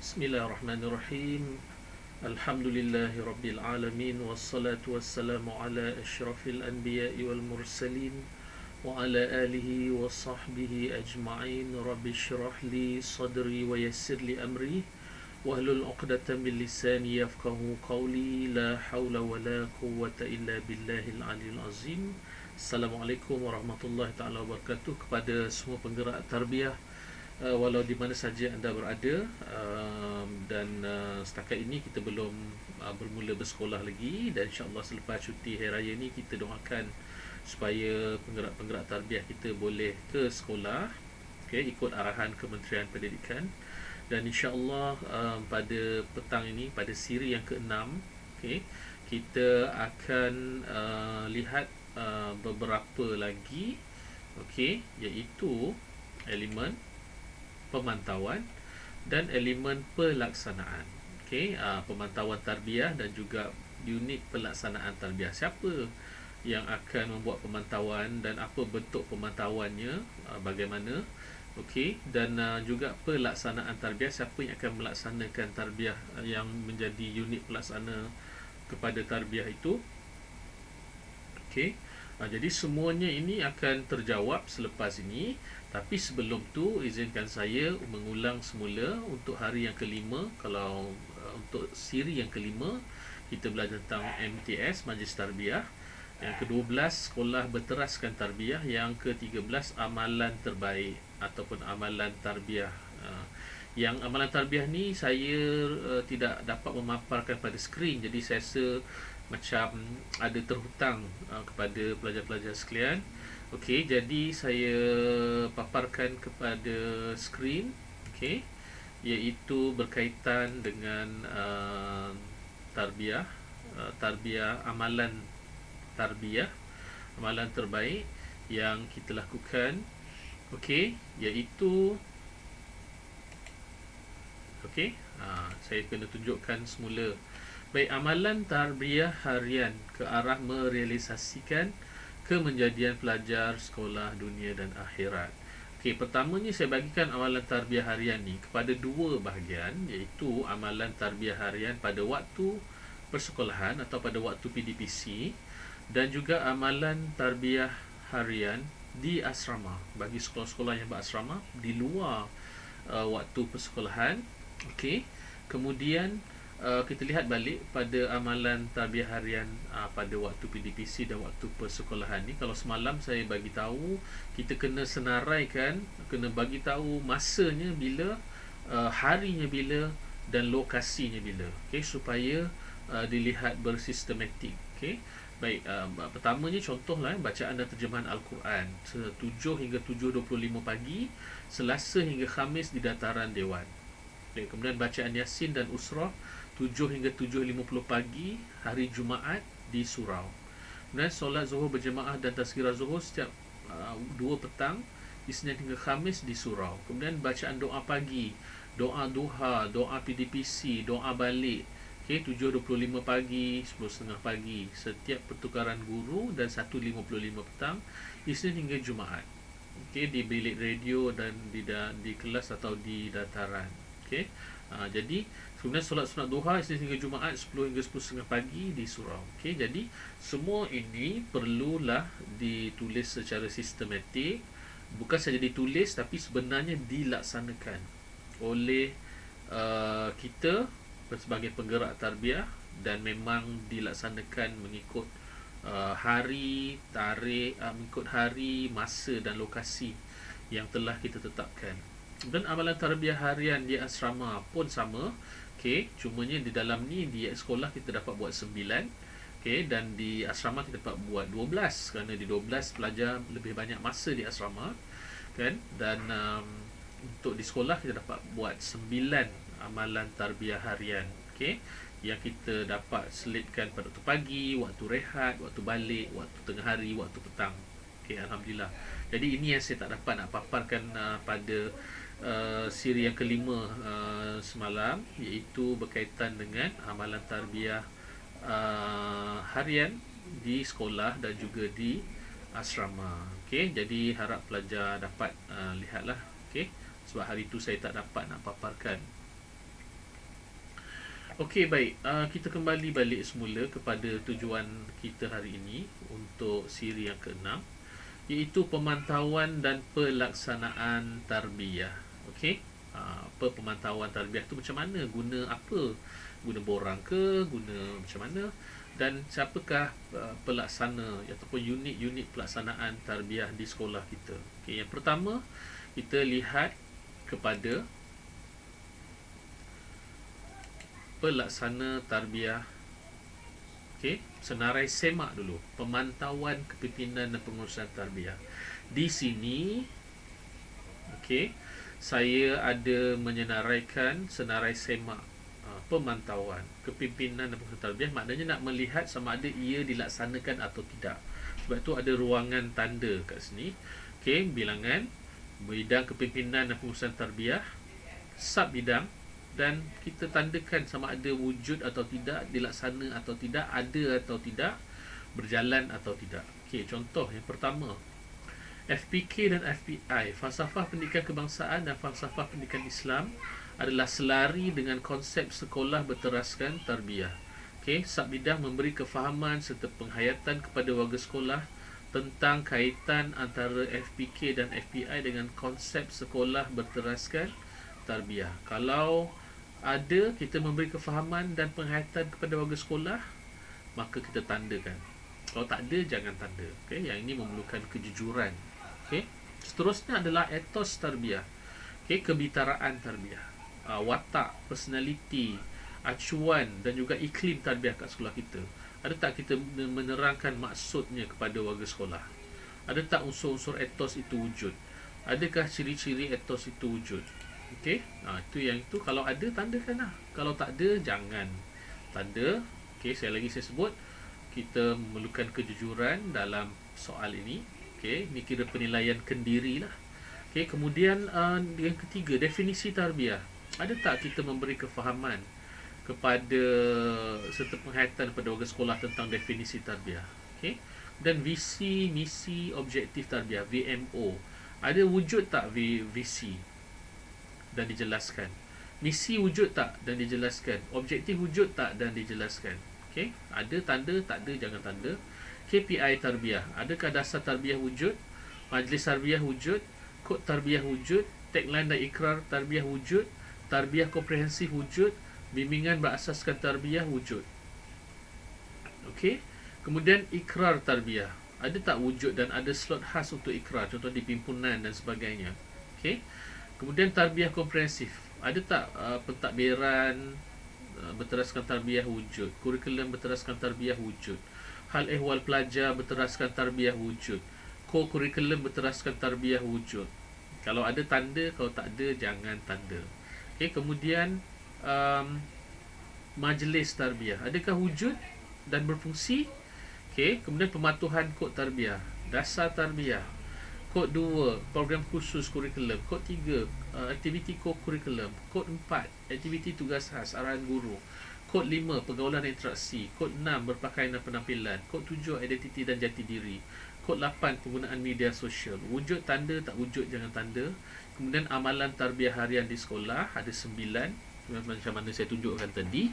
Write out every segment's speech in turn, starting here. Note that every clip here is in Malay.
Bismillahirrahmanirrahim. Alhamdulillahi rabbil alamin wassalatu wassalamu ala asyrafil anbiya'i wal mursalin wa ala alihi wa sahbihi ajma'in. Rabbi syrah li sadri wa yassir li amri wahlul 'uqdatam min lisani yafqahu qawli. La haula wa la quwwata illa billahil aliyil azim. Assalamualaikum warahmatullahi taala wabarakatuh kepada semua penggerak tarbiyah, walau di mana saja anda berada, dan setakat ini kita belum bermula bersekolah lagi, dan insyaAllah selepas cuti hari raya ni kita doakan supaya penggerak-penggerak tarbiyah kita boleh ke sekolah, okay, ikut arahan Kementerian Pendidikan. Dan insyaAllah pada petang ini, pada siri yang ke-6, okay, kita akan lihat beberapa lagi, okay, iaitu elemen pemantauan dan elemen pelaksanaan. Okey, pemantauan tarbiyah dan juga unit pelaksanaan tarbiyah. Siapa yang akan membuat pemantauan dan apa bentuk pemantauannya, bagaimana, okey, dan juga pelaksanaan tarbiyah, siapa yang akan melaksanakan tarbiyah, yang menjadi unit pelaksana kepada tarbiyah itu. Okey, jadi semuanya ini akan terjawab selepas ini. Tapi sebelum tu, izinkan saya mengulang semula untuk hari yang kelima. Kalau untuk siri yang kelima, kita belajar tentang MTS, Majlis Tarbiyah. Yang ke-12, sekolah berteraskan tarbiyah. Yang ke-13, amalan terbaik ataupun amalan tarbiyah. Yang amalan tarbiyah ni saya tidak dapat memaparkan pada skrin, jadi saya rasa macam ada terhutang kepada pelajar-pelajar sekalian. Okey, jadi saya paparkan kepada skrin, okey, iaitu berkaitan dengan tarbiyah, amalan tarbiyah, amalan terbaik yang kita lakukan. Okey, iaitu okey, saya kena tunjukkan semula. Baik, amalan tarbiyah harian ke arah merealisasikan kemenjadian pelajar sekolah dunia dan akhirat. Okey, pertamanya saya bagikan amalan tarbiyah harian ni kepada dua bahagian, iaitu amalan tarbiyah harian pada waktu persekolahan atau pada waktu PDPC, dan juga amalan tarbiyah harian di asrama bagi sekolah-sekolah yang berasrama di luar waktu persekolahan. Okey, kemudian kita lihat balik pada amalan tarbiyah harian pada waktu PDPC dan waktu persekolahan ni. Kalau semalam saya bagi tahu, kita kena senaraikan, kena bagi tahu masanya bila, harinya bila, dan lokasinya bila, okey, supaya dilihat bersistematik. Okey, baik, pertamanya contohlah bacaan dan terjemahan Al-Quran 7 hingga 7.25 pagi, Selasa hingga Khamis di dataran Dewan. Okay, kemudian bacaan Yasin dan Usrah 7 hingga 7.50 pagi hari Jumaat di surau. Kemudian solat Zuhur berjemaah dan tazkirah Zuhur setiap 2 petang Isnin hingga Khamis di surau. Kemudian bacaan doa pagi, doa duha, doa PDPC, doa balik, okay, 7.25 pagi, 10.30 pagi setiap pertukaran guru, dan 1.55 petang Isnin hingga Jumaat, okay, di bilik radio dan di kelas atau di dataran. Okay, jadi kemudian solat sunat duha Isnin hingga Jumaat 10 hingga 10.30 pagi di surau. Okay, jadi semua ini perlulah ditulis secara sistematik. Bukan saja ditulis, tapi sebenarnya dilaksanakan oleh kita sebagai penggerak tarbiyah, dan memang dilaksanakan mengikut hari, tarikh, mengikut hari, masa dan lokasi yang telah kita tetapkan. Dan amalan tarbiyah harian di asrama pun sama. Okey, cumanya di dalam ni, di sekolah kita dapat buat 9, okey, dan di asrama kita dapat buat 12, kerana di 12 pelajar lebih banyak masa di asrama, kan. Dan untuk di sekolah kita dapat buat 9 amalan tarbiyah harian, okey, yang kita dapat selitkan pada waktu pagi, waktu rehat, waktu balik, waktu tengah hari, waktu petang. Okey, alhamdulillah. Jadi ini yang saya tak dapat nak paparkan pada siri yang kelima semalam, iaitu berkaitan dengan amalan tarbiyah harian di sekolah dan juga di asrama. Okey, jadi harap pelajar dapat lihatlah, okey, sebab hari itu saya tak dapat nak paparkan Okey, baik. Kita kembali balik semula kepada tujuan kita hari ini untuk siri yang ke-6, iaitu pemantauan dan pelaksanaan tarbiyah. Okey. Apa pemantauan tarbiyah tu macam mana? Guna apa? Guna borang ke? Guna macam mana? Dan siapakah pelaksana ataupun unit-unit pelaksanaan tarbiyah di sekolah kita? Okey, yang pertama kita lihat kepada pelaksana tarbiyah. Okey, senarai semak dulu. Pemantauan kepimpinan dan pengurusan tarbiyah. Di sini, okey, saya ada menyenaraikan senarai semak pemantauan kepimpinan dan pengurusan tarbiyah. Maknanya nak melihat sama ada ia dilaksanakan atau tidak. Sebab tu ada ruangan tanda kat sini. Okey, bilangan bidang kepimpinan dan pengurusan tarbiyah, sub bidang, dan kita tandakan sama ada wujud atau tidak, dilaksana atau tidak, ada atau tidak, berjalan atau tidak. Okey, contoh yang pertama, FPK dan FPI, Falsafah Pendidikan Kebangsaan dan Falsafah Pendidikan Islam, adalah selari dengan konsep sekolah berteraskan tarbiyah. Okey, sub bidang memberi kefahaman serta penghayatan kepada warga sekolah tentang kaitan antara FPK dan FPI dengan konsep sekolah berteraskan tarbiyah. Kalau ada, kita memberi kefahaman dan penghayatan kepada warga sekolah, maka kita tandakan. Kalau tak ada, jangan tanda. Okay? Yang ini memerlukan kejujuran. Okay? Seterusnya adalah etos tarbiyah. Okay? Kebitaraan tarbiyah. Watak, personality, acuan dan juga iklim tarbiyah kat sekolah kita. Ada tak kita menerangkan maksudnya kepada warga sekolah? Ada tak unsur-unsur etos itu wujud? Adakah ciri-ciri etos itu wujud? Okey, itu yang itu. Kalau ada, tandakan lah. Kalau tak ada, jangan tanda. Okey, saya sebut, kita memerlukan kejujuran dalam soal ini. Okey, ini kira penilaian kendiri lah. Okey, kemudian yang ketiga, definisi tarbiyah. Ada tak kita memberi kefahaman kepada serta penghayatan kepada warga sekolah tentang definisi tarbiyah? Okey, dan visi, misi, objektif tarbiyah, VMO. Ada wujud tak visi dan dijelaskan? Misi wujud tak dan dijelaskan? Objektif wujud tak dan dijelaskan? Okey, ada tanda, tak ada jangan tanda. KPI tarbiyah, adakah dasar tarbiyah wujud? Majlis tarbiyah wujud? Kod tarbiyah wujud? Tagline dan ikrar tarbiyah wujud? Tarbiyah komprehensif wujud? Bimbingan berasaskan tarbiyah wujud? Okey, kemudian ikrar tarbiyah, ada tak wujud dan ada slot khas untuk ikrar, contoh di pimpinan dan sebagainya? Okey. Kemudian tarbiyah komprehensif, ada tak pentadbiran berteraskan tarbiyah wujud, kurikulum berteraskan tarbiyah wujud, hal ehwal pelajar berteraskan tarbiyah wujud, kurikulum berteraskan tarbiyah wujud? Kalau ada tanda, kalau tak ada jangan tanda. Okey, kemudian majlis tarbiyah, adakah wujud dan berfungsi? Okey, kemudian pematuhan kod tarbiyah, dasar tarbiyah. Kod 2, program khusus kurikulum. Kod 3, aktiviti kurikulum. Kod 4, aktiviti tugas khas, arahan guru. Kod 5, pergaulan dan interaksi. Kod 6, berpakaian dan penampilan. Kod 7, identiti dan jati diri. Kod 8, penggunaan media sosial. Wujud tanda, tak wujud jangan tanda. Kemudian amalan tarbiyah harian di sekolah, ada 9. Macam mana saya tunjukkan tadi.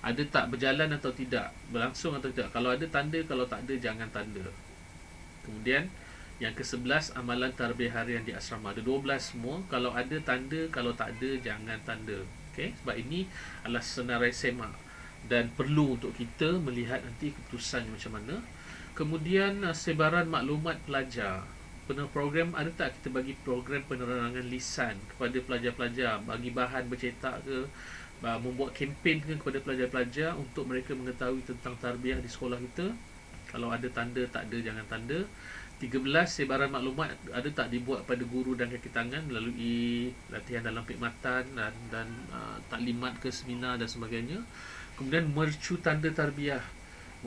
Ada tak berjalan atau tidak, berlangsung atau tidak? Kalau ada tanda, kalau tak ada jangan tanda. Kemudian yang ke-11, amalan tarbiyah harian di asrama. Ada 12 semua. Kalau ada tanda, kalau tak ada jangan tanda. Okey, sebab ini adalah senarai semak dan perlu untuk kita melihat nanti keputusan macam mana. Kemudian sebaran maklumat pelajar. Program, ada tak kita bagi program penerangan lisan kepada pelajar-pelajar, bagi bahan bercetak ke, membuat kempen ke kepada pelajar-pelajar untuk mereka mengetahui tentang tarbiyah di sekolah kita? Kalau ada tanda, tak ada jangan tanda. 13, sebaran maklumat, ada tak dibuat pada guru dan kaki tangan melalui latihan dalam perkhidmatan dan taklimat ke seminar dan sebagainya. Kemudian mercu tanda tarbiyah,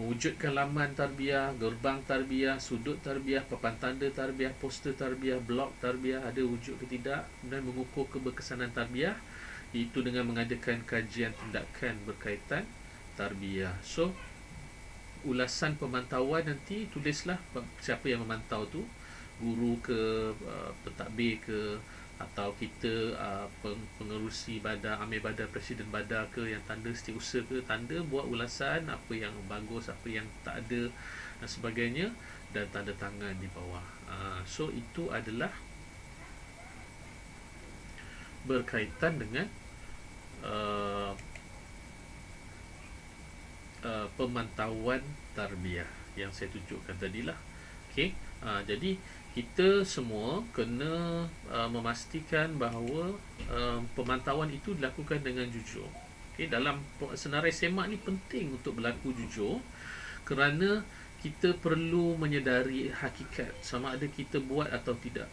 mewujudkan laman tarbiyah, gerbang tarbiyah, sudut tarbiyah, papan tanda tarbiyah, poster tarbiyah, blog tarbiyah, ada wujud ke tidak. Kemudian mengukur keberkesanan tarbiyah, iaitu dengan mengadakan kajian tindakan berkaitan tarbiyah. So, ulasan pemantauan nanti tulislah siapa yang memantau tu, guru ke, pentadbir ke, atau kita pengerusi badan, amir badan presiden badan ke yang tanda setiausaha ke, tanda buat ulasan apa yang bagus, apa yang tak ada dan sebagainya, dan tanda tangan di bawah. So itu adalah berkaitan dengan uh, pemantauan tarbiyah yang saya tunjukkan tadilah. Okey, jadi kita semua kena memastikan bahawa pemantauan itu dilakukan dengan jujur. Okey, dalam senarai semak ni penting untuk berlaku jujur, kerana kita perlu menyedari hakikat sama ada kita buat atau tidak.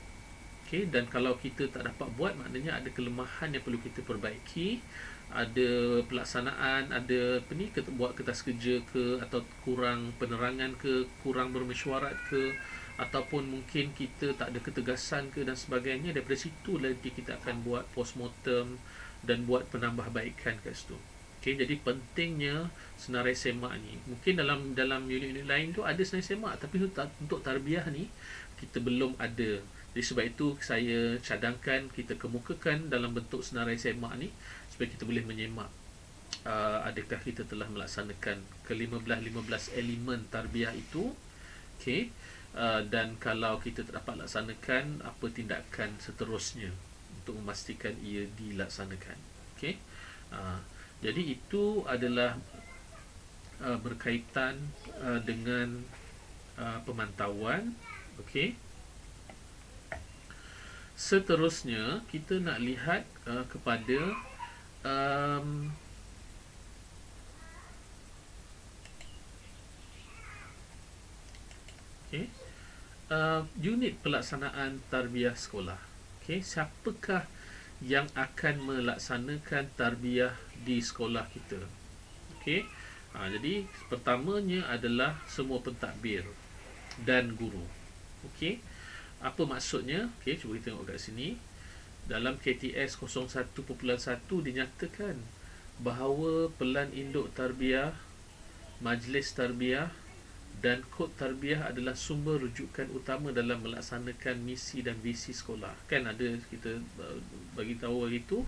Okey, dan kalau kita tak dapat buat, maknanya ada kelemahan yang perlu kita perbaiki, ada pelaksanaan, ada apa ni, buat kertas kerja ke, atau kurang penerangan ke, kurang bermesyuarat ke, ataupun mungkin kita tak ada ketegasan ke dan sebagainya. Daripada situ nanti kita akan buat postmortem dan buat penambahbaikan kat situ. Okey, jadi pentingnya senarai semak ni. Mungkin dalam unit-unit lain tu ada senarai semak, tapi untuk tarbiyah ni kita belum ada. Jadi sebab itu saya cadangkan kita kemukakan dalam bentuk senarai semak ni supaya kita boleh menyemak adakah kita telah melaksanakan ke-15 elemen tarbiyah itu. Okey, dan kalau kita tak dapat laksanakan, apa tindakan seterusnya untuk memastikan ia dilaksanakan. Okey, jadi itu adalah berkaitan dengan pemantauan. Okey, seterusnya kita nak lihat kepada okay, unit pelaksanaan tarbiyah sekolah. Okay, siapakah yang akan melaksanakan tarbiyah di sekolah kita? Okay, jadi pertamanya adalah semua pentadbir dan guru. Okay, apa maksudnya? Okay, cuba kita tengok kat sini. Dalam KTS 01.1 dinyatakan bahawa pelan induk tarbiyah, majlis tarbiyah dan kod tarbiyah adalah sumber rujukan utama dalam melaksanakan misi dan visi sekolah. Kan ada kita bagi tahu itu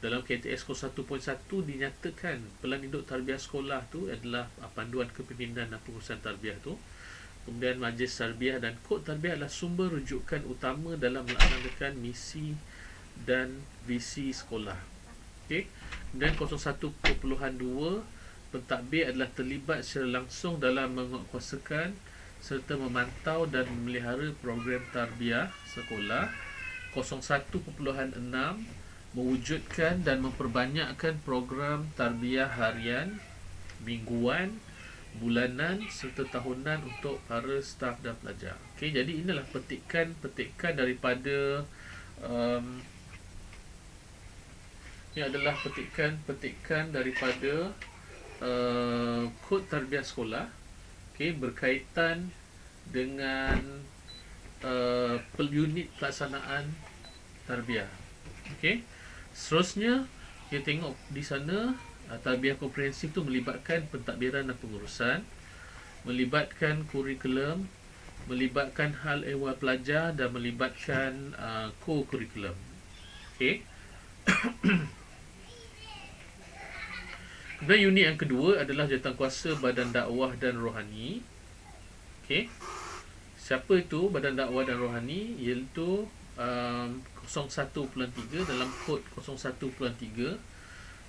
dalam KTS 01.1 dinyatakan pelan induk tarbiyah sekolah tu adalah panduan kepimpinan dan pengurusan tarbiyah tu. Kemudian majlis tarbiyah dan kod tarbiyah adalah sumber rujukan utama dalam melaksanakan misi dan visi sekolah. Okey. Dan 01.2 pentadbir adalah terlibat secara langsung dalam menguatkuasakan serta memantau dan memelihara program tarbiyah sekolah. 01.6 mewujudkan dan memperbanyakkan program tarbiyah harian, mingguan, bulanan serta tahunan untuk para staf dan pelajar. Okey, jadi inilah petikan daripada ini adalah petikan daripada kod tarbiyah sekolah. Okey, berkaitan dengan unit pelaksanaan tarbiyah. Okey, seterusnya kita tengok di sana, tarbiyah komprehensif tu melibatkan pentadbiran dan pengurusan, melibatkan kurikulum, melibatkan hal ehwal pelajar dan melibatkan co-kurikulum. Okey. Kemudian unit yang kedua adalah jawatankuasa badan dakwah dan rohani. Okey. Siapa itu badan dakwah dan rohani? Iaitu 01.3 dalam kod 01.3,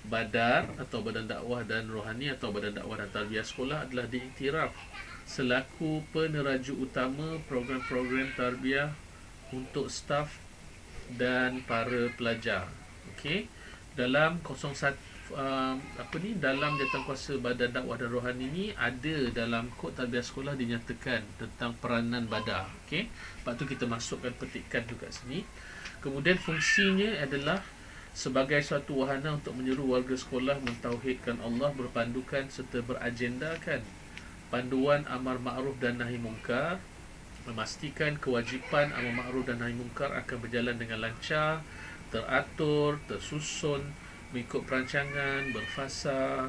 Badar atau Badan Dakwah dan Rohani atau Badan Dakwah dan Tarbiyah Sekolah adalah diiktiraf selaku peneraju utama program-program tarbiyah untuk staf dan para pelajar. Okey, dalam 01 dalam jawatankuasa Badan Dakwah dan Rohani ni ada dalam kod tarbiyah sekolah dinyatakan tentang peranan badar. Okey, lepas tu kita masukkan petikan tu kat sini. Kemudian fungsinya adalah sebagai suatu wahana untuk menyeru warga sekolah mentauhidkan Allah, berpandukan serta beragendakan panduan amar ma'ruf dan nahi mungkar, memastikan kewajipan amar ma'ruf dan nahi mungkar akan berjalan dengan lancar, teratur, tersusun, mengikut perancangan, berfasa,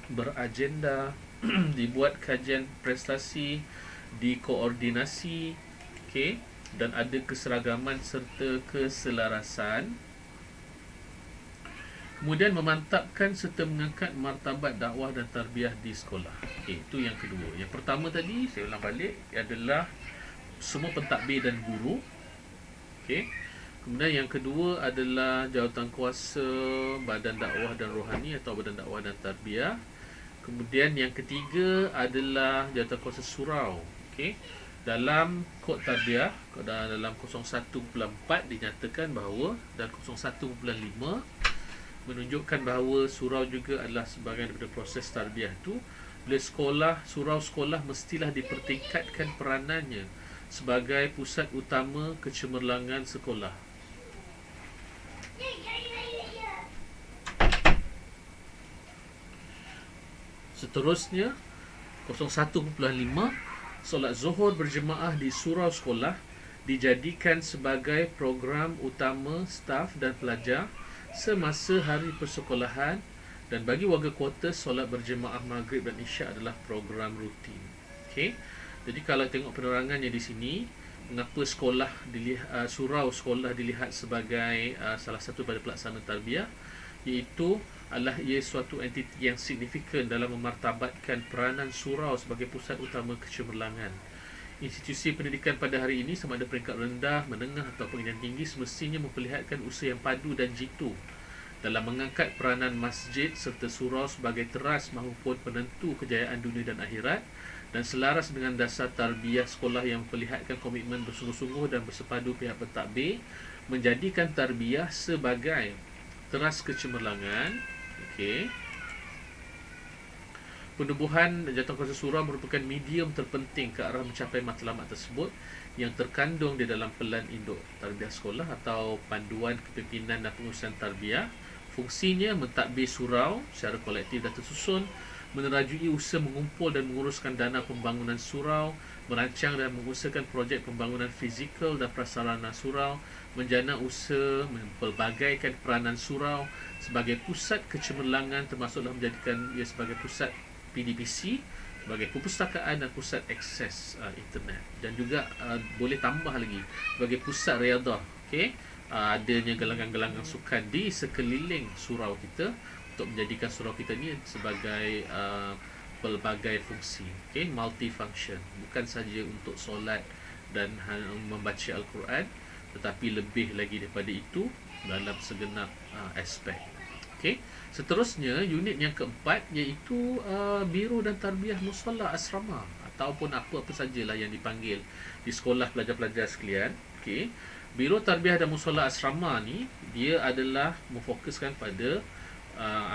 beragenda, dibuat kajian prestasi, dikoordinasi. Okey, dan ada keseragaman serta keselarasan. Kemudian memantapkan serta mengangkat martabat dakwah dan tarbiyah di sekolah. Itu yang kedua. Yang pertama tadi, saya ulang balik, adalah semua pentadbir dan guru. Kemudian yang kedua adalah jawatankuasa badan dakwah dan rohani atau badan dakwah dan tarbiyah. Kemudian yang ketiga adalah jawatankuasa surau. Dalam kod tarbiyah, dalam 01.4 dinyatakan bahawa, dan 01.5 menunjukkan bahawa surau juga adalah sebahagian daripada proses tarbiyah tu. Bila surau sekolah mestilah dipertingkatkan peranannya sebagai pusat utama kecemerlangan sekolah. Seterusnya, 01.5, solat zuhur berjemaah di surau sekolah dijadikan sebagai program utama staf dan pelajar semasa hari persekolahan, dan bagi warga kuartus solat berjemaah maghrib dan isyak adalah program rutin. Jadi kalau tengok penerangannya di sini, mengapa surau sekolah dilihat sebagai salah satu pada pelaksanaan tarbiyah, iaitu adalah ia suatu entiti yang signifikan dalam memartabatkan peranan surau sebagai pusat utama kecemerlangan. Institusi pendidikan pada hari ini, sama ada peringkat rendah, menengah atau pendidikan tinggi, semestinya memperlihatkan usaha yang padu dan jitu dalam mengangkat peranan masjid serta surau sebagai teras maupun penentu kejayaan dunia dan akhirat, dan selaras dengan dasar tarbiyah sekolah yang memperlihatkan komitmen bersungguh-sungguh dan bersepadu pihak pentadbir menjadikan tarbiyah sebagai teras kecemerlangan. Penubuhan jawatankuasa surau merupakan medium terpenting ke arah mencapai matlamat tersebut yang terkandung di dalam pelan induk tarbiyah sekolah atau panduan kepimpinan dan pengurusan tarbiyah. Fungsinya mentadbir surau secara kolektif dan tersusun, menerajui usaha mengumpul dan menguruskan dana pembangunan surau, merancang dan mengusahakan projek pembangunan fizikal dan prasarana surau, menjana usaha mempelbagaikan peranan surau sebagai pusat kecemerlangan, termasuklah menjadikan ia sebagai pusat PDPC, sebagai perpustakaan dan pusat akses internet, dan juga boleh tambah lagi sebagai pusat riadah. Adanya gelangan-gelangan sukan di sekeliling surau kita untuk menjadikan surau kita ni sebagai pelbagai fungsi, multifunction, bukan saja untuk solat dan membaca Al-Quran, tetapi lebih lagi daripada itu dalam segenap aspek. Seterusnya, unit yang keempat, iaitu Biro dan Tarbiyah Musalla Asrama ataupun apa-apa sajalah yang dipanggil di sekolah pelajar-pelajar sekalian. Biro Tarbiyah dan Musalla Asrama ni, dia adalah memfokuskan pada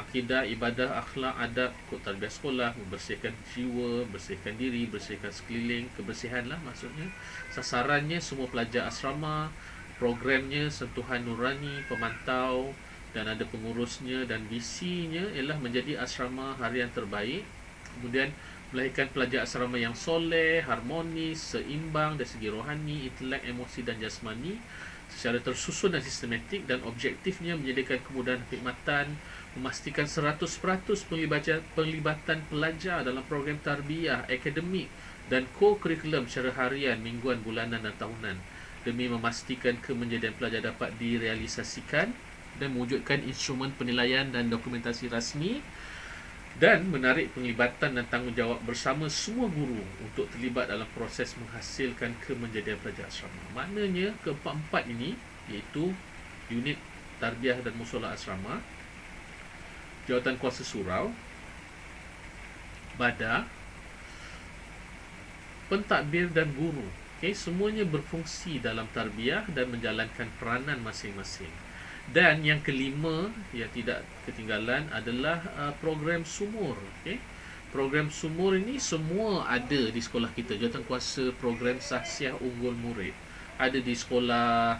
akidah, ibadah, akhlak, adab, kod tarbiyah sekolah, membersihkan jiwa, bersihkan diri, bersihkan sekeliling, kebersihan lah maksudnya. Sasarannya semua pelajar asrama, programnya sentuhan nurani, pemantau dan ada pengurusnya, dan visinya ialah menjadi asrama harian terbaik. Kemudian melahirkan pelajar asrama yang soleh, harmonis, seimbang dari segi rohani, intelek, emosi dan jasmani secara tersusun dan sistematik, dan objektifnya menyediakan kemudahan khidmatan, memastikan 100% penglibatan pelajar dalam program tarbiyah, akademik dan co-curriculum secara harian, mingguan, bulanan dan tahunan, demi memastikan kemenjadian pelajar dapat direalisasikan dan mewujudkan instrumen penilaian dan dokumentasi rasmi, dan menarik penglibatan dan tanggungjawab bersama semua guru untuk terlibat dalam proses menghasilkan kemenjadian pelajar asrama. Maknanya keempat-empat ini, iaitu unit tarbiyah dan musalla asrama, jawatankuasa surau, bada, pentadbir dan guru, semuanya berfungsi dalam tarbiyah dan menjalankan peranan masing-masing. Dan yang kelima yang tidak ketinggalan adalah program sumur. Program sumur ini semua ada di sekolah kita. Jawatankuasa program Sahsiah Unggul Murid ada di sekolah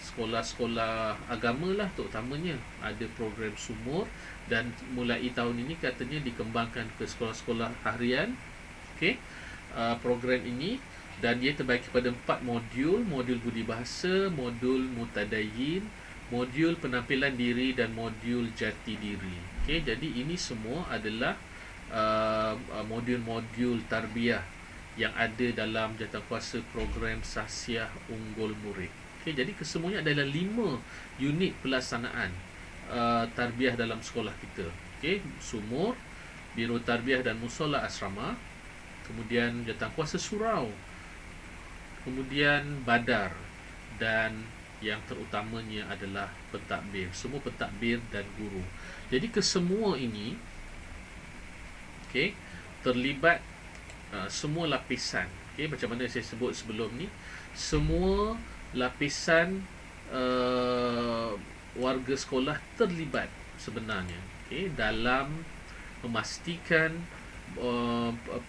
sekolah-sekolah agama lah, terutamanya ada program sumur, dan mulai tahun ini katanya dikembangkan ke sekolah-sekolah harian. Program ini, dan dia terbagi kepada 4 modul: modul budi bahasa, modul mutadayyin, modul penampilan diri dan modul jati diri. Jadi ini semua adalah modul-modul tarbiyah yang ada dalam jawatankuasa program Sasiah Unggul Murid. Okey, jadi kesemuanya adalah 5 unit pelaksanaan tarbiyah dalam sekolah kita. Okey, Sumur, Biro Tarbiyah dan Musola Asrama, kemudian jawatankuasa surau, kemudian badar, dan yang terutamanya adalah pentadbir. Semua pentadbir dan guru. Jadi kesemua ini terlibat semua lapisan. Macam mana saya sebut sebelum ni, semua lapisan warga sekolah terlibat sebenarnya dalam memastikan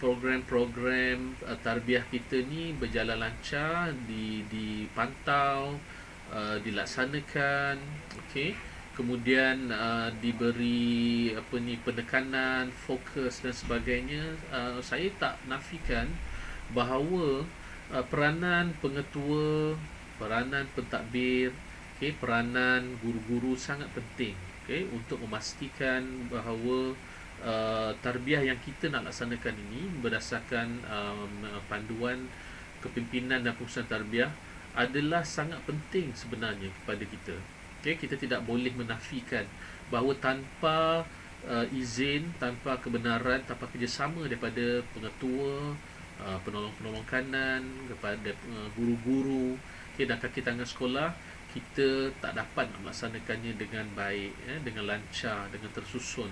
program-program tarbiyah kita ni berjalan lancar, dipantau, dilaksanakan, kemudian diberi penekanan, fokus dan sebagainya. Saya tak nafikan bahawa peranan pengetua, peranan pentadbir, peranan guru-guru sangat penting untuk memastikan bahawa tarbiyah yang kita nak laksanakan ini berdasarkan panduan kepimpinan dan pengurusan tarbiyah adalah sangat penting sebenarnya kepada kita. Kita tidak boleh menafikan bahawa tanpa izin, tanpa kebenaran, tanpa kerjasama daripada pengetua, penolong-penolong kanan, kepada guru-guru, dan kaki tangan sekolah, kita tak dapat melaksanakannya dengan baik, dengan lancar, dengan tersusun,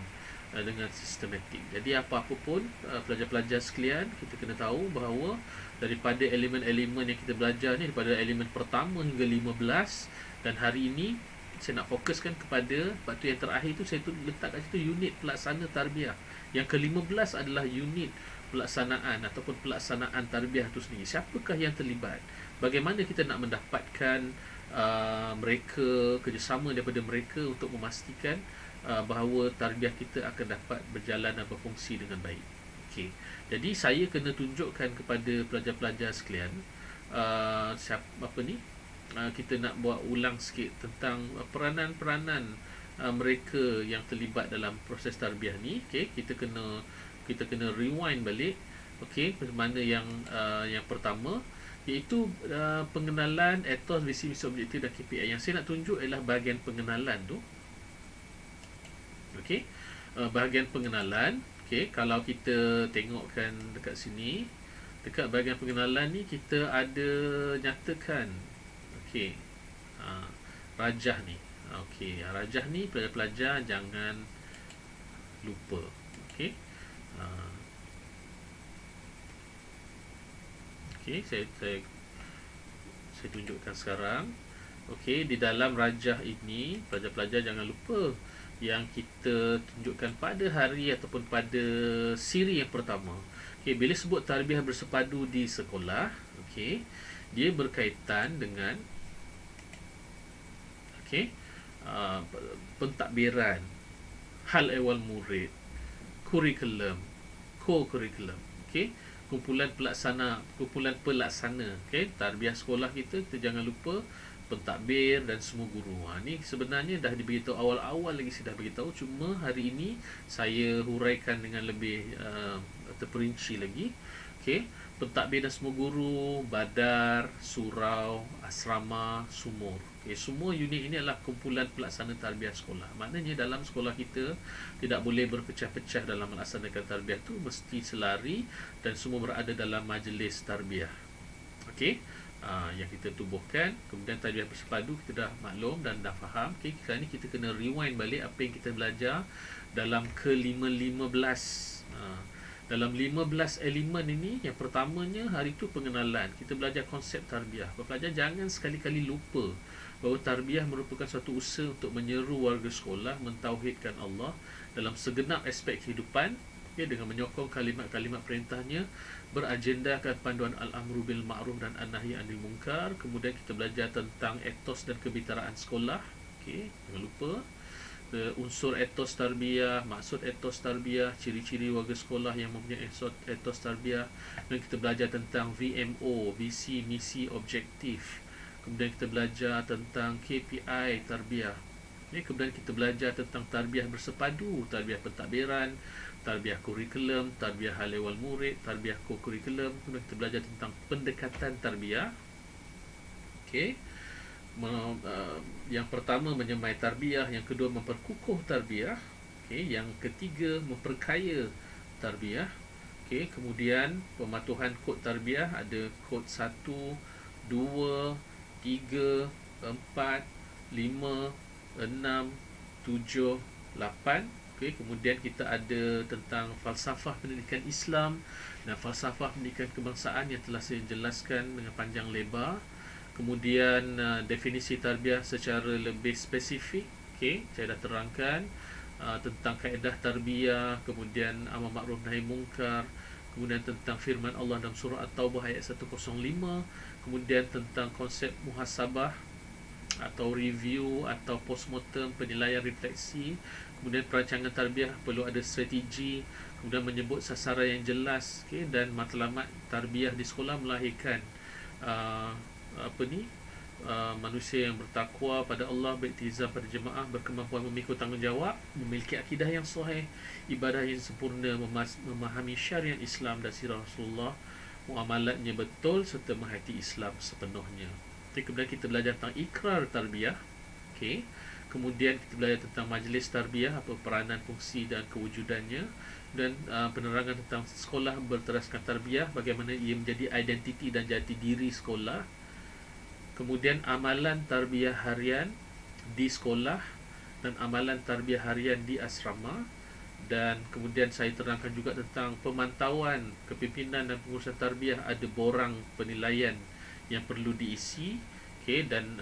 dengan sistematik. Jadi apa-apa pun pelajar-pelajar sekalian, kita kena tahu bahawa daripada elemen-elemen yang kita belajar ni, daripada elemen pertama hingga 15, dan hari ini saya nak fokuskan kepada waktu yang terakhir tu, saya letak kat situ unit pelaksana tarbiyah. Yang ke-15 adalah unit pelaksanaan ataupun pelaksanaan tarbiyah itu sendiri. Siapakah yang terlibat? Bagaimana kita nak mendapatkan mereka, kerjasama daripada mereka untuk memastikan bahawa tarbiyah kita akan dapat berjalan dan berfungsi dengan baik. Jadi saya kena tunjukkan kepada pelajar-pelajar sekalian, kita nak buat ulang sikit tentang peranan-peranan mereka yang terlibat dalam proses tarbiyah ni. Kita kena rewind balik. Mana yang pertama, iaitu pengenalan etos, visi objektif dan KPI. Yang saya nak tunjuk ialah bahagian pengenalan tu. Bahagian pengenalan, kalau kita tengokkan dekat sini, dekat bahagian pengenalan ni kita ada nyatakan rajah ni. Rajah ni pelajar-pelajar jangan lupa. Saya tunjukkan sekarang. Di dalam rajah ini, pelajar-pelajar jangan lupa yang kita tunjukkan pada hari ataupun pada siri yang pertama. Bila sebut tarbiyah bersepadu di sekolah, dia berkaitan dengan pentadbiran, hal ehwal murid, kurikulum, co-kurikulum, kumpulan pelaksana, tarbiyah sekolah kita jangan lupa pentadbir dan semua guru. Ni sebenarnya dah diberitahu awal-awal lagi, saya dah beritahu, cuma hari ini saya huraikan dengan lebih terperinci lagi. Pentadbir dan semua guru, badar, surau, asrama, sumur. Semua unit ini adalah kumpulan pelaksana tarbiyah sekolah. Maknanya dalam sekolah kita tidak boleh berpecah-pecah dalam melaksanakan tarbiyah tu, mesti selari dan semua berada dalam majlis tarbiyah. Yang kita tubuhkan. Kemudian tarbiyah bersepadu kita dah maklum dan dah faham. Sekarang ni kita kena rewind balik apa yang kita belajar dalam ke-15. Dalam 15 elemen ini, yang pertamanya hari tu pengenalan. Kita belajar konsep tarbiyah. Pelajar jangan sekali-kali lupa bahawa tarbiyah merupakan satu usaha untuk menyeru warga sekolah mentauhidkan Allah dalam segenap aspek kehidupan, dengan menyokong kalimat-kalimat perintahnya, beragendakan panduan al-amru bil ma'ruf dan an-nahyi anil munkar. Kemudian kita belajar tentang etos dan kebitaraan sekolah. Jangan lupa unsur etos tarbiyah, maksud etos tarbiyah, ciri-ciri warga sekolah yang mempunyai etos tarbiyah. Dan kita belajar tentang VMO, visi, misi, objektif. Kemudian kita belajar tentang KPI tarbiyah. Kemudian kita belajar tentang tarbiyah bersepadu, tarbiyah pentadbiran, tarbiyah kurikulum, tarbiyah hal ehwal murid, tarbiyah kurikulum. Kemudian kita belajar tentang pendekatan tarbiyah. Okey. Yang pertama menyemai tarbiyah, yang kedua memperkukuh tarbiyah, yang ketiga memperkaya tarbiyah. Kemudian pematuhan kod tarbiyah, ada kod 1, 2, 3, 4, 5, 6, 7, 8. Kemudian kita ada tentang falsafah pendidikan Islam dan falsafah pendidikan kebangsaan yang telah saya jelaskan dengan panjang lebar. Kemudian definisi tarbiyah secara lebih spesifik, saya dah terangkan tentang kaedah tarbiyah, kemudian amar makruf nahi mungkar, kemudian tentang firman Allah dalam surah At-Taubah ayat 105, kemudian tentang konsep muhasabah atau review atau postmortem, penilaian refleksi. Kemudian perancangan tarbiyah perlu ada strategi, kemudian menyebut sasaran yang jelas, dan matlamat tarbiyah di sekolah melahirkan manusia yang bertakwa pada Allah, berikhtizam pada jemaah, berkemampuan memikul tanggungjawab, memiliki akidah yang sahih, ibadah yang sempurna, memahami syariat Islam dan sirah Rasulullah, muamalatnya betul serta menghayati Islam sepenuhnya. Kemudian kita belajar tentang ikrar tarbiyah. Kemudian kita belajar tentang majlis tarbiyah, apa peranan, fungsi dan kewujudannya, dan penerangan tentang sekolah berteraskan tarbiyah, bagaimana ia menjadi identiti dan jati diri sekolah. Kemudian amalan tarbiyah harian di sekolah dan amalan tarbiyah harian di asrama. Dan kemudian saya terangkan juga tentang pemantauan kepimpinan dan pengurusan tarbiyah, ada borang penilaian yang perlu diisi, dan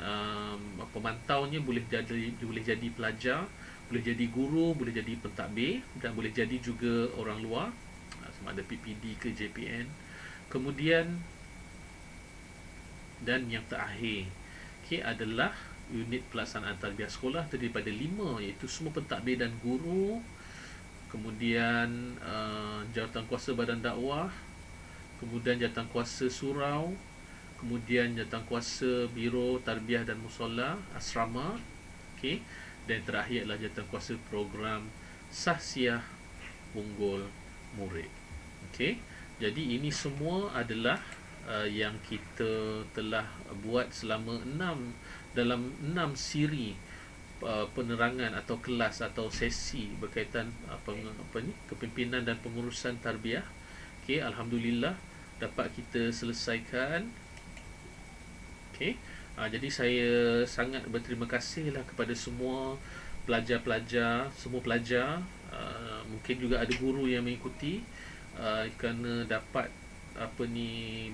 pemantaunya boleh jadi pelajar, boleh jadi guru, boleh jadi pentadbir, dan boleh jadi juga orang luar, sama ada PPD ke JPN. Kemudian dan yang terakhir adalah unit pelaksanaan tarbiyah sekolah, terdiri pada 5, iaitu semua pentadbir dan guru, kemudian jawatankuasa badan dakwah, kemudian jawatankuasa surau, kemudian jawatankuasa biro tarbiyah dan musola asrama, dan terakhir adalah jawatankuasa program sahsiah unggul murid. Jadi ini semua adalah yang kita telah buat selama dalam 6 siri penerangan atau kelas atau sesi berkaitan kepimpinan dan pengurusan tarbiyah. Alhamdulillah dapat kita selesaikan. Jadi saya sangat berterima kasihlah kepada semua pelajar-pelajar, semua pelajar, mungkin juga ada guru yang mengikuti, kerana dapat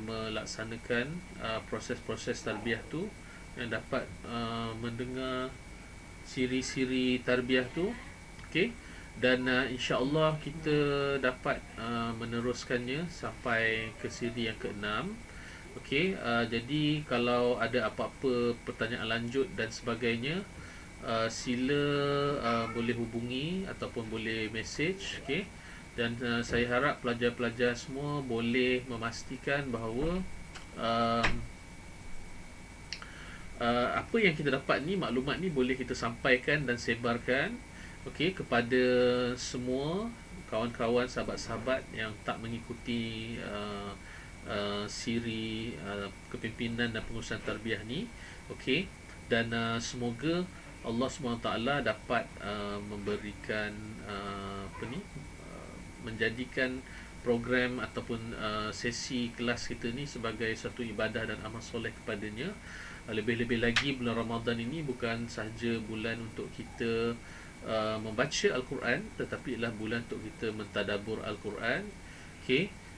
melaksanakan proses-proses tarbiyah tu, yang dapat mendengar siri-siri tarbiyah tu, dan insya-Allah kita dapat meneruskannya sampai ke siri yang ke-6. Jadi kalau ada apa-apa pertanyaan lanjut dan sebagainya, sila boleh hubungi ataupun boleh message. Dan saya harap pelajar-pelajar semua boleh memastikan bahawa apa yang kita dapat ni, maklumat ni boleh kita sampaikan dan sebarkan kepada semua kawan-kawan, sahabat-sahabat yang tak mengikuti siri kepimpinan dan pengurusan tarbiyah ni. Dan semoga Allah SWT dapat memberikan menjadikan program ataupun sesi kelas kita ni sebagai satu ibadah dan amal soleh kepadanya. Lebih-lebih lagi bulan Ramadan ini bukan sahaja bulan untuk kita membaca Al-Quran, tetapi ialah bulan untuk kita mentadabbur Al-Quran.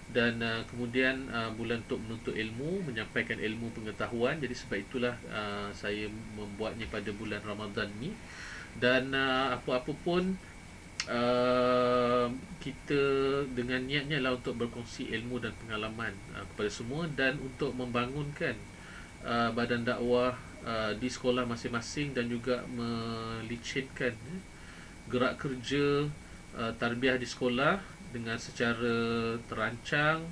Dan kemudian bulan untuk menuntut ilmu, menyampaikan ilmu pengetahuan. Jadi sebab itulah saya membuatnya pada bulan Ramadan ni. Dan apa-apa pun kita dengan niatnya lah untuk berkongsi ilmu dan pengalaman kepada semua, dan untuk membangunkan badan dakwah di sekolah masing-masing, dan juga melicinkan gerak kerja tarbiyah di sekolah dengan secara terancang,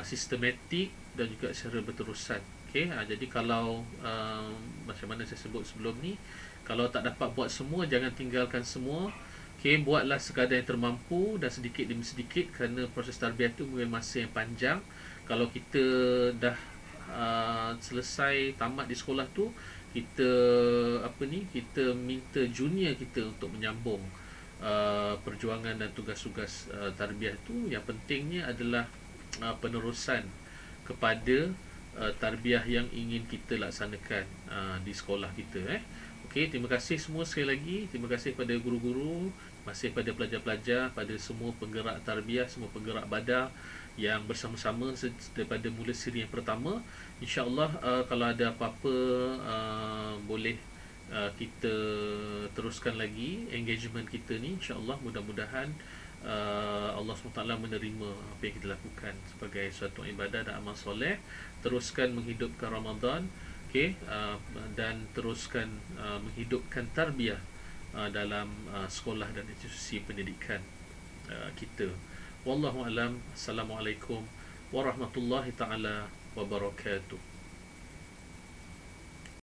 sistematik dan juga secara berterusan. Jadi kalau macam mana saya sebut sebelum ni, Kalau tak dapat buat semua, jangan tinggalkan semua. Okey, buatlah sekadar yang termampu dan sedikit demi sedikit, kerana proses tarbiyah tu mengambil masa yang panjang. Kalau kita dah selesai tamat di sekolah tu, kita kita minta junior kita untuk menyambung perjuangan dan tugas-tugas tarbiyah tu. Yang pentingnya adalah penerusan kepada tarbiyah yang ingin kita laksanakan di sekolah kita. Okey, terima kasih semua sekali lagi. Terima kasih pada guru-guru, terima kasih pada pelajar-pelajar, pada semua penggerak tarbiyah, semua penggerak badar yang bersama-sama daripada mula siri yang pertama. InsyaAllah kalau ada apa-apa boleh kita teruskan lagi engagement kita ni. InsyaAllah mudah-mudahan Allah SWT menerima apa yang kita lakukan sebagai suatu ibadah dan amal soleh. Teruskan menghidupkan Ramadan, dan teruskan menghidupkan tarbiyah dalam sekolah dan institusi pendidikan kita. Wallahu alam. Assalamualaikum warahmatullahi taala wabarakatuh.